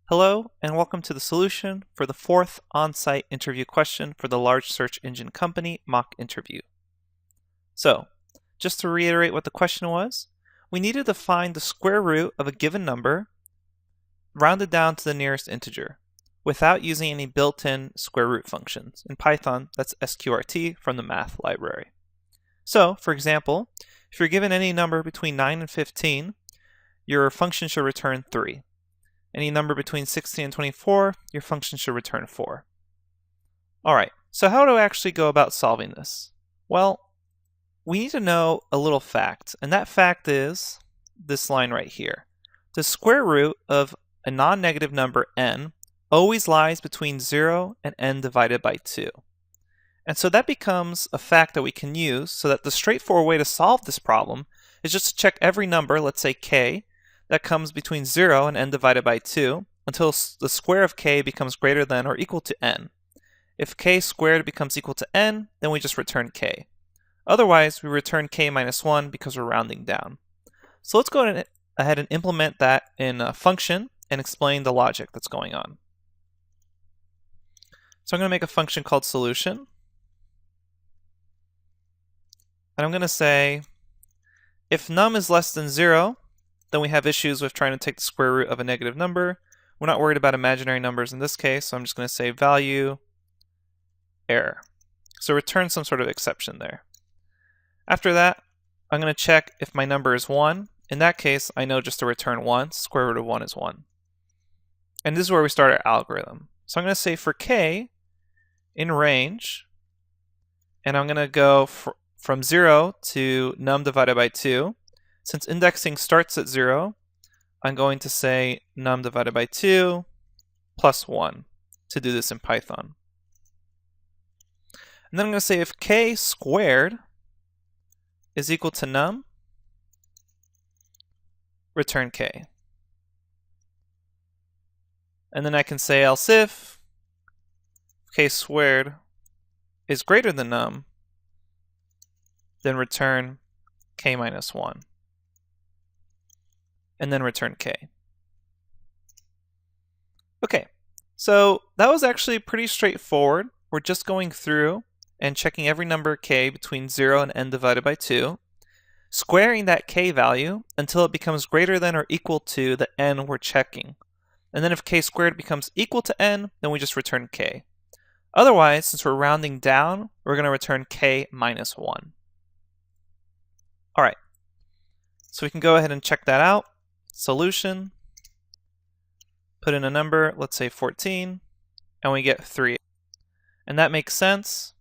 Hello, and welcome to the solution for the fourth on-site interview question for the large search engine company mock interview. So, just to reiterate what the question was, we needed to find the square root of a given number rounded down to the nearest integer without using any built-in square root functions. In Python, that's sqrt from the math library. So, for example, if you're given any number between 9 and 15, your function should return 3. Any number between 16 and 24, your function should return 4. Alright, so how do I actually go about solving this? Well, we need to know a little fact, and that fact is this line right here. The square root of a non-negative number n always lies between 0 and n divided by 2. And so that becomes a fact that we can use so that the straightforward way to solve this problem is just to check every number, let's say k, that comes between 0 and n divided by 2 until the square of k becomes greater than or equal to n. If k squared becomes equal to n, then we just return k. Otherwise, we return k minus 1 because we're rounding down. So let's go ahead and implement that in a function and explain the logic that's going on. So I'm going to make a function called solution. And I'm going to say, if num is less than 0, then we have issues with trying to take the square root of a negative number. We're not worried about imaginary numbers in this case, so I'm just going to say value error. So return some sort of exception there. After that, I'm going to check if my number is 1. In that case, I know just to return 1. Square root of 1 is 1. And this is where we start our algorithm. So I'm going to say for k in range, and I'm going to go from 0 to num divided by 2. Since indexing starts at 0, I'm going to say num divided by 2 plus 1 to do this in Python. And then I'm going to say if k squared is equal to num, return k. And then I can say else if k squared is greater than num, then return k minus 1. And then return k. Okay, so that was actually pretty straightforward. We're just going through and checking every number k between 0 and n divided by 2, squaring that k value until it becomes greater than or equal to the n we're checking. And then if k squared becomes equal to n, then we just return k. Otherwise, since we're rounding down, we're going to return k minus 1. Alright, so we can go ahead and check that out. Solution, put in a number, let's say 14, and we get 3. And that makes sense.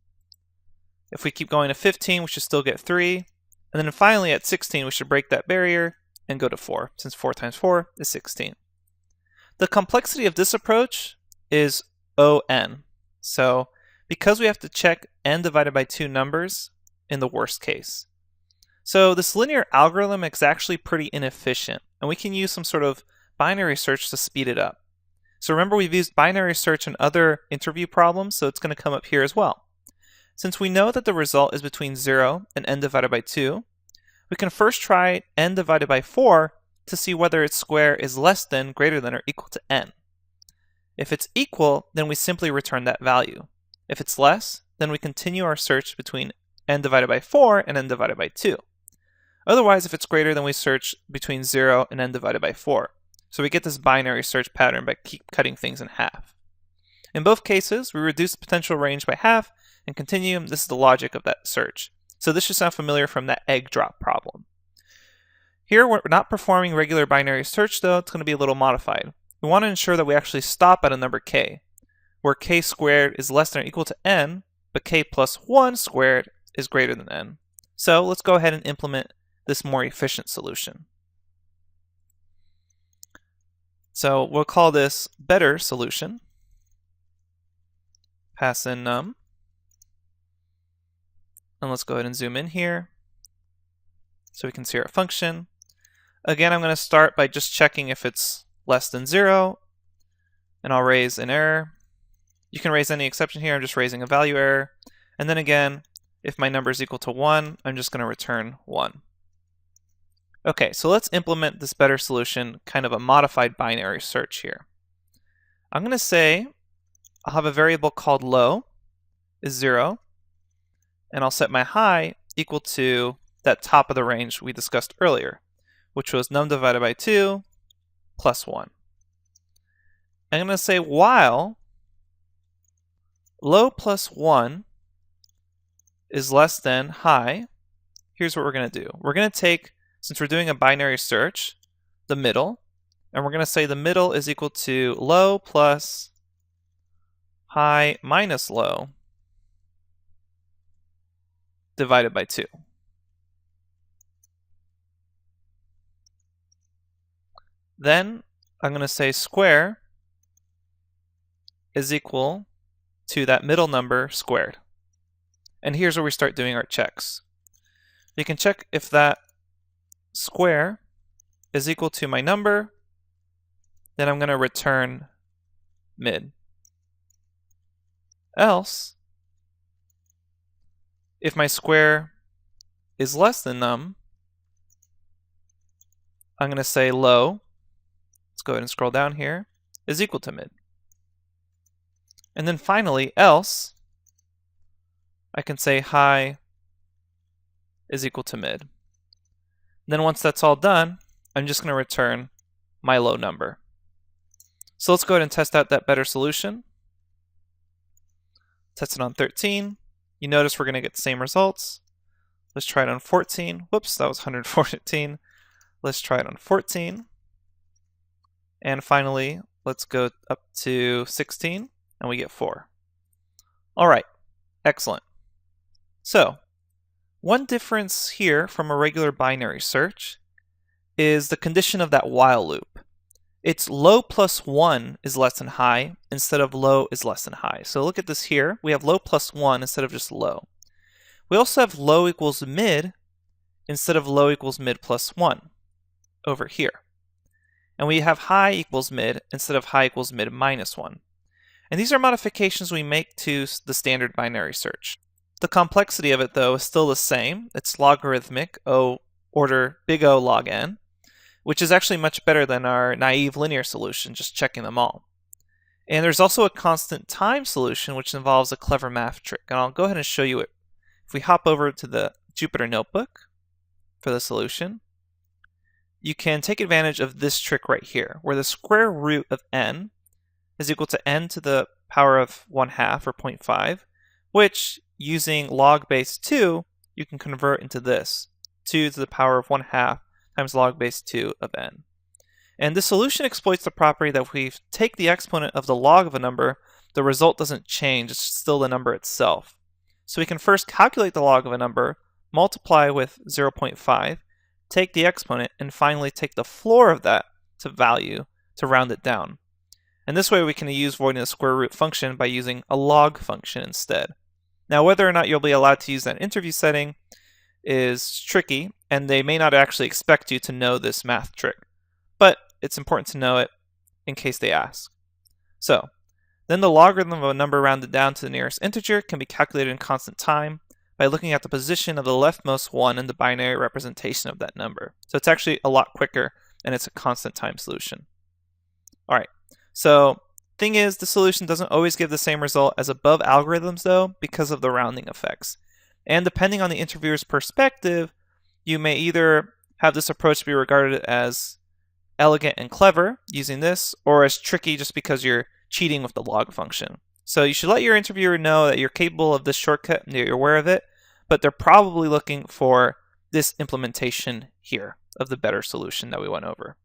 If we keep going to 15, we should still get 3. And then finally at 16, we should break that barrier and go to 4, since 4 times 4 is 16. The complexity of this approach is O(n). So because we have to check n divided by 2 numbers in the worst case. So this linear algorithm is actually pretty inefficient, and we can use some sort of binary search to speed it up. So remember, we've used binary search in other interview problems, so it's going to come up here as well. Since we know that the result is between 0 and n divided by 2, we can first try n divided by 4 to see whether its square is less than, greater than, or equal to n. If it's equal, then we simply return that value. If it's less, then we continue our search between n divided by 4 and n divided by 2. Otherwise, if it's greater, then we search between 0 and n divided by 4. So we get this binary search pattern by keep cutting things in half. In both cases, we reduce the potential range by half and continue. This is the logic of that search. So this should sound familiar from that egg drop problem. Here, we're not performing regular binary search, though. It's going to be a little modified. We want to ensure that we actually stop at a number k, where k squared is less than or equal to n, but k plus 1 squared is greater than n. So let's go ahead and implement this more efficient solution. So we'll call this better solution. Pass in num. And let's go ahead and zoom in here so we can see our function. Again, I'm going to start by just checking if it's less than 0, and I'll raise an error. You can raise any exception here. I'm just raising a value error. And then again, if my number is equal to 1, I'm just going to return 1. Okay, so let's implement this better solution, kind of a modified binary search here. I'm going to say I'll have a variable called low is 0, and I'll set my high equal to that top of the range we discussed earlier, which was num divided by 2 plus 1. I'm going to say while low plus 1 is less than high, here's what we're going to do. We're going to take, since we're doing a binary search, the middle, and we're going to say the middle is equal to low plus high minus low divided by 2. Then I'm going to say square is equal to that middle number squared. And here's where we start doing our checks. You can check if that square is equal to my number, then I'm going to return mid. Else, if my square is less than num, I'm going to say low, let's go ahead and scroll down here, is equal to mid. And then finally, else, I can say high is equal to mid. Then once that's all done, I'm just going to return my low number. So let's go ahead and test out that better solution. Test it on 13. You notice we're going to get the same results. Let's try it on 14. Whoops, that was 114. Let's try it on 14. And finally, let's go up to 16, and we get 4. All right, excellent. So, one difference here from a regular binary search is the condition of that while loop. It's low plus 1 is less than high instead of low is less than high. So look at this here. We have low plus 1 instead of just low. We also have low equals mid instead of low equals mid plus 1 over here. And we have high equals mid instead of high equals mid minus 1. And these are modifications we make to the standard binary search. The complexity of it, though, is still the same. It's logarithmic, order big O log n, which is actually much better than our naive linear solution, just checking them all. And there's also a constant time solution, which involves a clever math trick. And I'll go ahead and show you it. If we hop over to the Jupyter Notebook for the solution, you can take advantage of this trick right here, where the square root of n is equal to n to the power of 1/2 or 0.5, which using log base 2, you can convert into this, 2 to the power of 1/2 times log base 2 of n. And this solution exploits the property that if we take the exponent of the log of a number, the result doesn't change, it's still the number itself. So we can first calculate the log of a number, multiply with 0.5, take the exponent, and finally take the floor of that to value to round it down. And this way we can use voiding the square root function by using a log function instead. Now whether or not you'll be allowed to use that interview setting is tricky, and they may not actually expect you to know this math trick, but it's important to know it in case they ask. So, then the logarithm of a number rounded down to the nearest integer can be calculated in constant time by looking at the position of the leftmost one in the binary representation of that number. So it's actually a lot quicker, and it's a constant time solution. All right, so thing is, the solution doesn't always give the same result as above algorithms though, because of the rounding effects. And depending on the interviewer's perspective, you may either have this approach be regarded as elegant and clever using this, or as tricky just because you're cheating with the log function. So you should let your interviewer know that you're capable of this shortcut and you're aware of it, but they're probably looking for this implementation here of the better solution that we went over.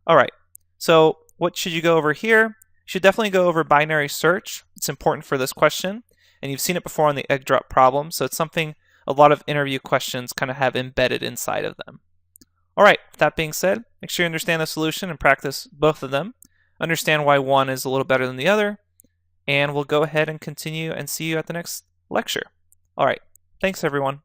All right, so what should you go over here? You should definitely go over binary search. It's important for this question, and you've seen it before on the egg drop problem, so it's something a lot of interview questions kind of have embedded inside of them. All right, with that being said, make sure you understand the solution and practice both of them. Understand why one is a little better than the other, and we'll go ahead and continue and see you at the next lecture. All right, thanks everyone.